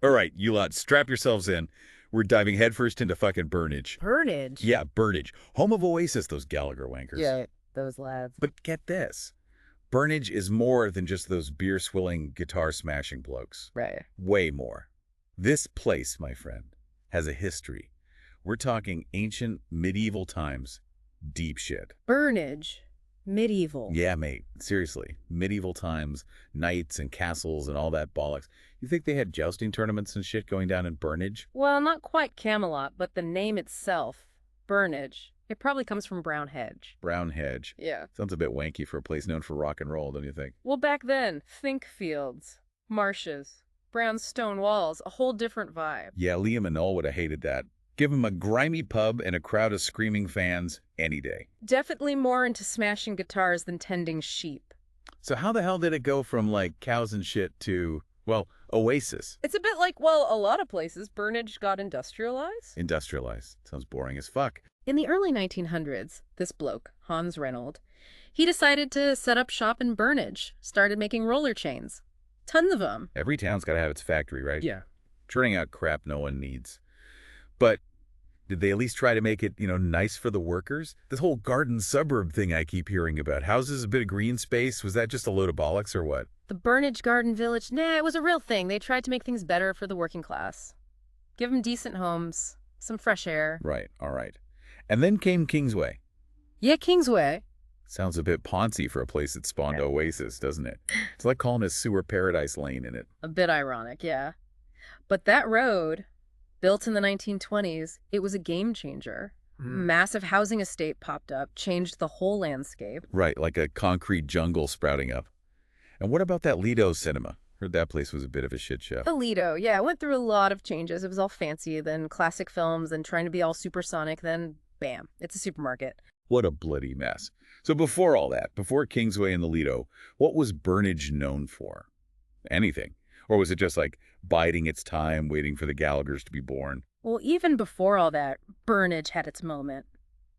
All right, you lot, strap yourselves in. We're diving headfirst into fucking Burnage. Burnage? Yeah, Burnage. Home of Oasis, those Gallagher wankers. Yeah, those lads. But get this. Burnage is more than just those beer-swilling, guitar-smashing blokes. Right. Way more. This place, my friend, has a history. We're talking ancient, medieval times. Deep shit. Burnage? Medieval? Yeah, mate. Seriously. Medieval times, knights and castles and all that bollocks. You think they had jousting tournaments and shit going down in Burnage? Well, not quite Camelot, but the name itself, Burnage, it probably comes from Brown Hedge. Brown Hedge. Yeah. Sounds a bit wanky for a place known for rock and roll, don't you think? Well, back then, think fields, marshes, brown stone walls, a whole different vibe. Yeah, Liam and Noel would have hated that. Give him a grimy pub and a crowd of screaming fans any day. Definitely more into smashing guitars than tending sheep. So how the hell did it go from, like, cows and shit to, well, Oasis? It's a bit like, well, a lot of places, Burnage got industrialized. Industrialized. Sounds boring as fuck. In the early 1900s, this bloke, Hans Reynold, he decided to set up shop in Burnage, started making roller chains. Tons of them. Every town's got to have its factory, right? Yeah. Churning out crap no one needs. But did they at least try to make it, nice for the workers? This whole garden suburb thing I keep hearing about. Houses, a bit of green space, was that just a load of bollocks or what? The Burnage Garden Village, nah, it was a real thing. They tried to make things better for the working class. Give them decent homes, some fresh air. Right, all right. And then came Kingsway. Yeah, Kingsway. Sounds a bit poncy for a place that spawned Oasis, doesn't it? It's like calling a sewer paradise lane in it. A bit ironic, yeah. But that road, built in the 1920s, it was a game changer. Massive housing estate popped up, changed the whole landscape. Right, like a concrete jungle sprouting up. And what about that Lido cinema? Heard that place was a bit of a shit show. The Lido, yeah, it went through a lot of changes. It was all fancy, then classic films, then trying to be all supersonic, then bam, it's a supermarket. What a bloody mess. So before all that, before Kingsway and the Lido, what was Burnage known for? Anything? Or was it just like biding its time, waiting for the Gallaghers to be born? Well, even before all that, Burnage had its moment.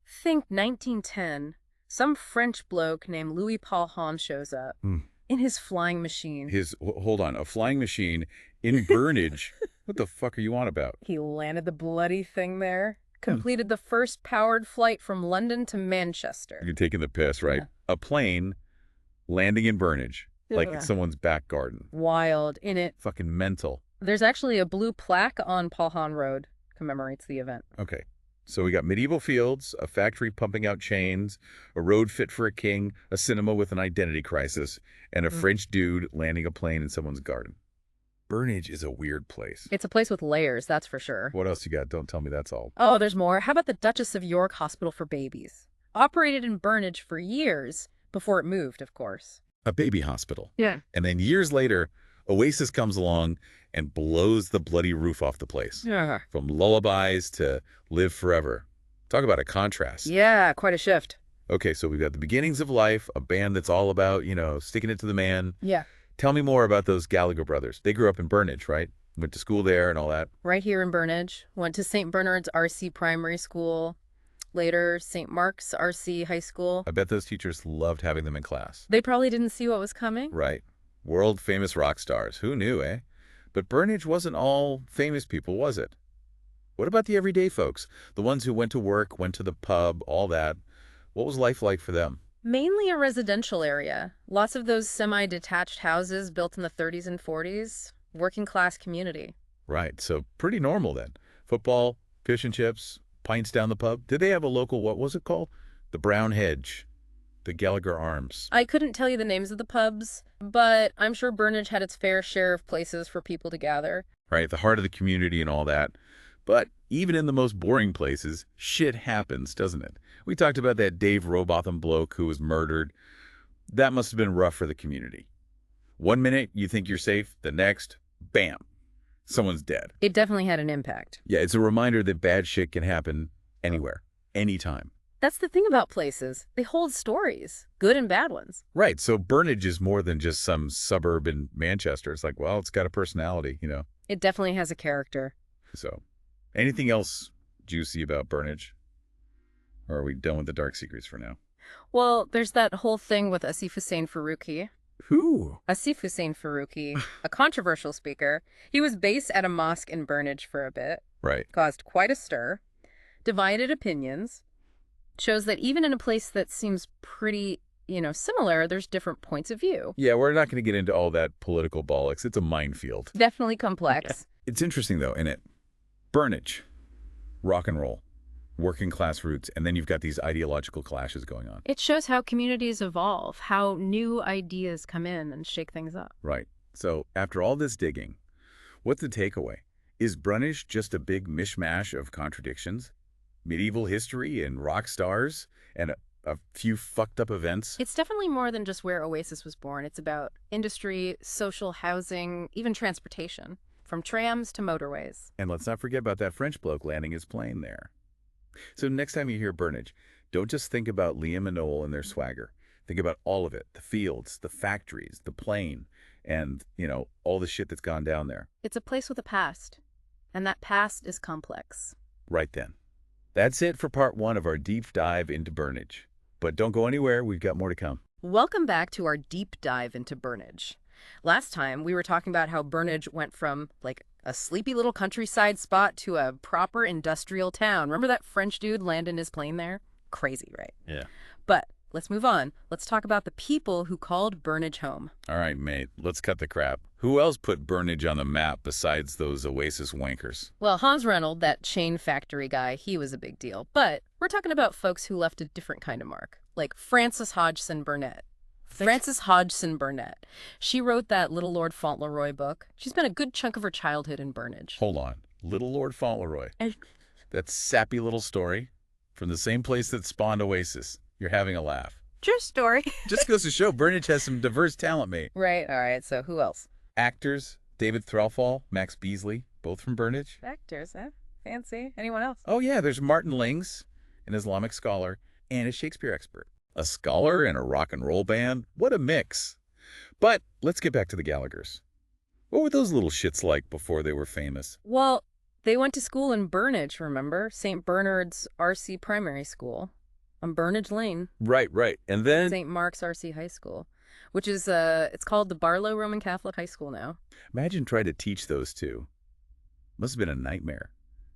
Think 1910, some French bloke named Louis Paul Hahn shows up in his flying machine. Hold on, a flying machine in Burnage? What the fuck are you on about? He landed the bloody thing there, completed the first powered flight from London to Manchester. You're taking the piss, right? Yeah. A plane landing in Burnage, like it's someone's back garden. Wild, in it. Fucking mental. There's actually a blue plaque on Paul Hahn Road, commemorates the event. Okay. So we got medieval fields, a factory pumping out chains, a road fit for a king, a cinema with an identity crisis, and a French dude landing a plane in someone's garden. Burnage is a weird place. It's a place with layers, that's for sure. What else you got? Don't tell me that's all. Oh, there's more. How about the Duchess of York Hospital for Babies? Operated in Burnage for years, before it moved, of course. A baby hospital. Yeah. And then years later, Oasis comes along and blows the bloody roof off the place. Yeah. From lullabies to live forever. Talk about a contrast. Yeah, quite a shift. Okay, so we've got the beginnings of life, a band that's all about, sticking it to the man. Yeah. Tell me more about those Gallagher brothers. They grew up in Burnage, right? Went to school there and all that. Right here in Burnage. Went to St. Bernard's RC Primary School. Later, St. Mark's RC High School. I bet those teachers loved having them in class. They probably didn't see what was coming. Right. World-famous rock stars. Who knew, eh? But Burnage wasn't all famous people, was it? What about the everyday folks? The ones who went to work, went to the pub, all that. What was life like for them? Mainly a residential area. Lots of those semi-detached houses built in the 30s and 40s. Working class community. Right, so pretty normal then. Football, fish and chips, pints down the pub. Did they have a local, what was it called? The Brown Hedge, the Gallagher Arms. I couldn't tell you the names of the pubs, but I'm sure Burnage had its fair share of places for people to gather. Right, the heart of the community and all that. But even in the most boring places, shit happens, doesn't it? We talked about that Dave Robotham bloke who was murdered. That must have been rough for the community. One minute you think you're safe, the next, bam, someone's dead. It definitely had an impact. Yeah, it's a reminder that bad shit can happen anywhere, anytime. That's the thing about places. They hold stories, good and bad ones. Right, so Burnage is more than just some suburb in Manchester. It's like, well, it's got a personality, It definitely has a character. So, anything else juicy about Burnage? Or are we done with the dark secrets for now? Well, there's that whole thing with Asif Hussein Faruqi. Who? Asif Hussein Faruqi, a controversial speaker. He was based at a mosque in Burnage for a bit, Right. caused quite a stir, divided opinions, shows that even in a place that seems pretty, similar, there's different points of view. Yeah, we're not going to get into all that political bollocks. It's a minefield. Definitely complex. It's interesting, though, in it. Burnage, rock and roll, working class roots, and then you've got these ideological clashes going on. It shows how communities evolve, how new ideas come in and shake things up. Right. So after all this digging, what's the takeaway? Is Burnage just a big mishmash of contradictions? Medieval history and rock stars and a few fucked up events? It's definitely more than just where Oasis was born. It's about industry, social housing, even transportation, from trams to motorways. And let's not forget about that French bloke landing his plane there. So next time you hear Burnage, don't just think about Liam and Noel and their swagger. Think about all of it, the fields, the factories, the plane, and, all the shit that's gone down there. It's a place with a past, and that past is complex. Right then. That's it for part 1 of our deep dive into Burnage. But don't go anywhere, we've got more to come. Welcome back to our deep dive into Burnage. Last time, we were talking about how Burnage went from, a sleepy little countryside spot to a proper industrial town. Remember that French dude landing his plane there? Crazy, right? Yeah. But let's move on. Let's talk about the people who called Burnage home. All right, mate, let's cut the crap. Who else put Burnage on the map besides those Oasis wankers? Well, Hans Reynold, that chain factory guy, he was a big deal. But we're talking about folks who left a different kind of mark, like Frances Hodgson Burnett. Frances Hodgson Burnett. She wrote that Little Lord Fauntleroy book. She spent a good chunk of her childhood in Burnage. Hold on. Little Lord Fauntleroy. That sappy little story from the same place that spawned Oasis. You're having a laugh. True story. Just goes to show Burnage has some diverse talent, mate. Right. All right. So who else? Actors, David Threlfall, Max Beasley, both from Burnage. Actors, huh? Fancy. Anyone else? Oh, yeah, there's Martin Lings, an Islamic scholar, and a Shakespeare expert. A scholar and a rock and roll band? What a mix. But let's get back to the Gallaghers. What were those little shits like before they were famous? Well, they went to school in Burnage, remember? St. Bernard's R.C. Primary School on Burnage Lane. Right. And then... St. Mark's R.C. High School, which is, it's called the Barlow Roman Catholic High School now. Imagine trying to teach those two. Must have been a nightmare.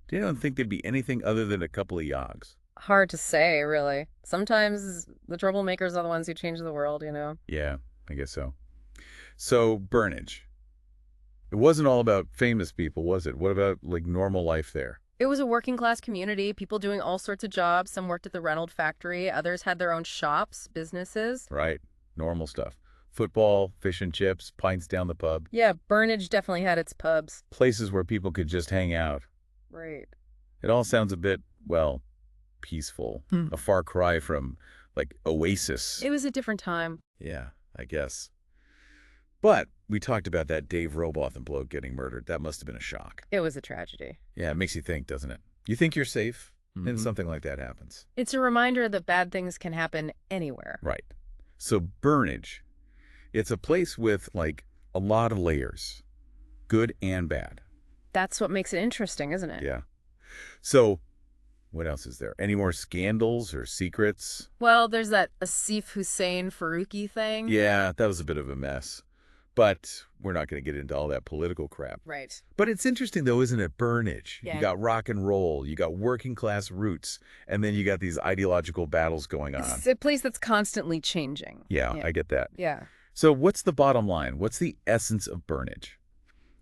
They don't think they'd be anything other than a couple of yogs. Hard to say, really. Sometimes the troublemakers are the ones who change the world, Yeah, I guess so. So, Burnage. It wasn't all about famous people, was it? What about, normal life there? It was a working class community, people doing all sorts of jobs. Some worked at the Reynolds factory, others had their own shops, businesses. Right. Normal stuff. Football, fish and chips, pints down the pub. Yeah, Burnage definitely had its pubs. Places where people could just hang out. Right. It all sounds a bit, peaceful. A far cry from, Oasis. It was a different time. Yeah, I guess. But we talked about that Dave Robotham bloke getting murdered. That must have been a shock. It was a tragedy. Yeah, it makes you think, doesn't it? You think you're safe, and something like that happens. It's a reminder that bad things can happen anywhere. Right. So Burnage, it's a place with, a lot of layers, good and bad. That's what makes it interesting, isn't it? Yeah. So what else is there? Any more scandals or secrets? Well, there's that Asif Hussein Faruqi thing. Yeah, that was a bit of a mess. But we're not going to get into all that political crap. Right. But it's interesting, though, isn't it? Burnage. Yeah. You got rock and roll. You got working class roots. And then you got these ideological battles going on. It's a place that's constantly changing. Yeah, I get that. Yeah. So what's the bottom line? What's the essence of Burnage?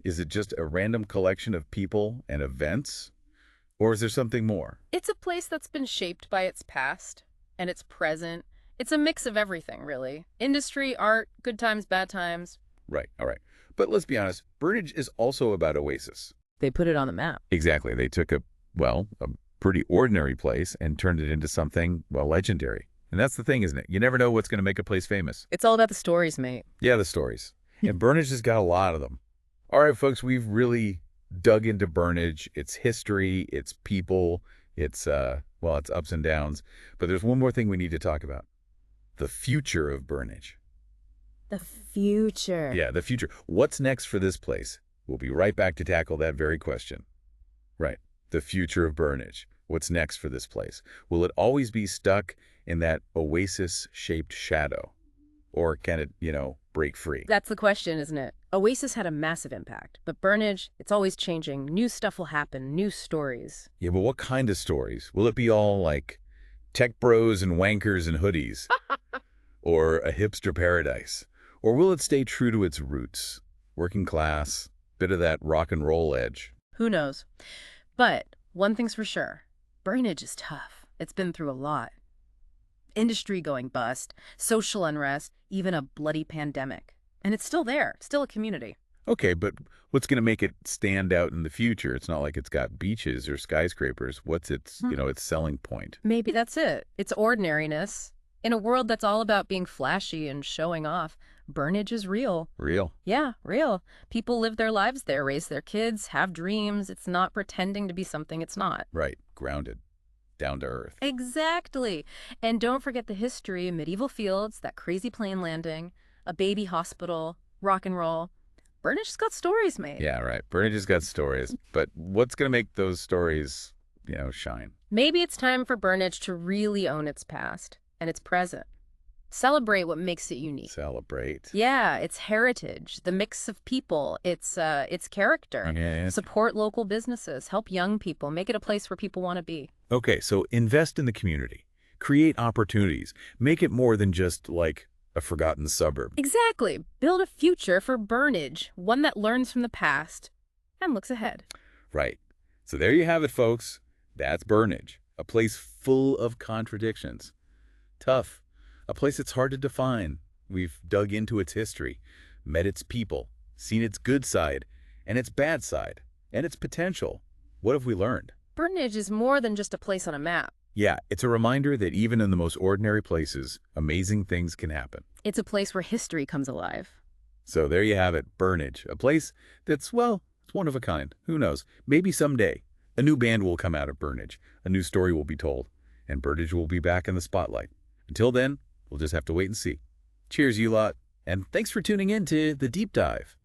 Is it just a random collection of people and events? Or is there something more? It's a place that's been shaped by its past and its present. It's a mix of everything, really. Industry, art, good times, bad times. Right, all right. But let's be honest, Burnage is also about Oasis. They put it on the map. Exactly. They took a pretty ordinary place and turned it into something, legendary. And that's the thing, isn't it? You never know what's going to make a place famous. It's all about the stories, mate. Yeah, the stories. And Burnage has got a lot of them. All right, folks, we've really dug into Burnage, its history, its people, its ups and downs. But there's one more thing we need to talk about. The future of Burnage. The future. Yeah, the future. What's next for this place? We'll be right back to tackle that very question. Right. The future of Burnage. What's next for this place? Will it always be stuck in that oasis-shaped shadow? Or can it, break free? That's the question, isn't it? Oasis had a massive impact, but Burnage, it's always changing. New stuff will happen, new stories. Yeah, but what kind of stories? Will it be all like tech bros and wankers and hoodies? Or a hipster paradise? Or will it stay true to its roots? Working class, bit of that rock and roll edge. Who knows? But one thing's for sure, Burnage is tough. It's been through a lot. Industry going bust, social unrest, even a bloody pandemic. And it's still there, still a community. Okay, but what's going to make it stand out in the future? It's not like it's got beaches or skyscrapers. What's its, its selling point? Maybe that's it. It's ordinariness. In a world that's all about being flashy and showing off, Burnage is real. Real. Yeah, real. People live their lives there, raise their kids, have dreams. It's not pretending to be something it's not. Right. Grounded. Down to earth. Exactly. And don't forget the history, medieval fields, that crazy plane landing, a baby hospital, rock and roll. Burnage's got stories, mate. Yeah, right. Burnage has got stories. But what's going to make those stories, shine? Maybe it's time for Burnage to really own its past and its present. Celebrate what makes it unique. Celebrate. Yeah, its heritage, the mix of people, its character. Yeah. Support local businesses, help young people, make it a place where people want to be. Okay, so invest in the community. Create opportunities. Make it more than just, like, a forgotten suburb. Exactly. Build a future for Burnage, one that learns from the past and looks ahead. Right. So there you have it, folks. That's Burnage, a place full of contradictions. Tough. A place that's hard to define. We've dug into its history, met its people, seen its good side, and its bad side, and its potential. What have we learned? Burnage is more than just a place on a map. Yeah, it's a reminder that even in the most ordinary places, amazing things can happen. It's a place where history comes alive. So there you have it, Burnage, a place that's, well, it's one of a kind. Who knows? Maybe someday a new band will come out of Burnage, a new story will be told, and Burnage will be back in the spotlight. Until then, we'll just have to wait and see. Cheers, you lot, and thanks for tuning in to The Deep Dive.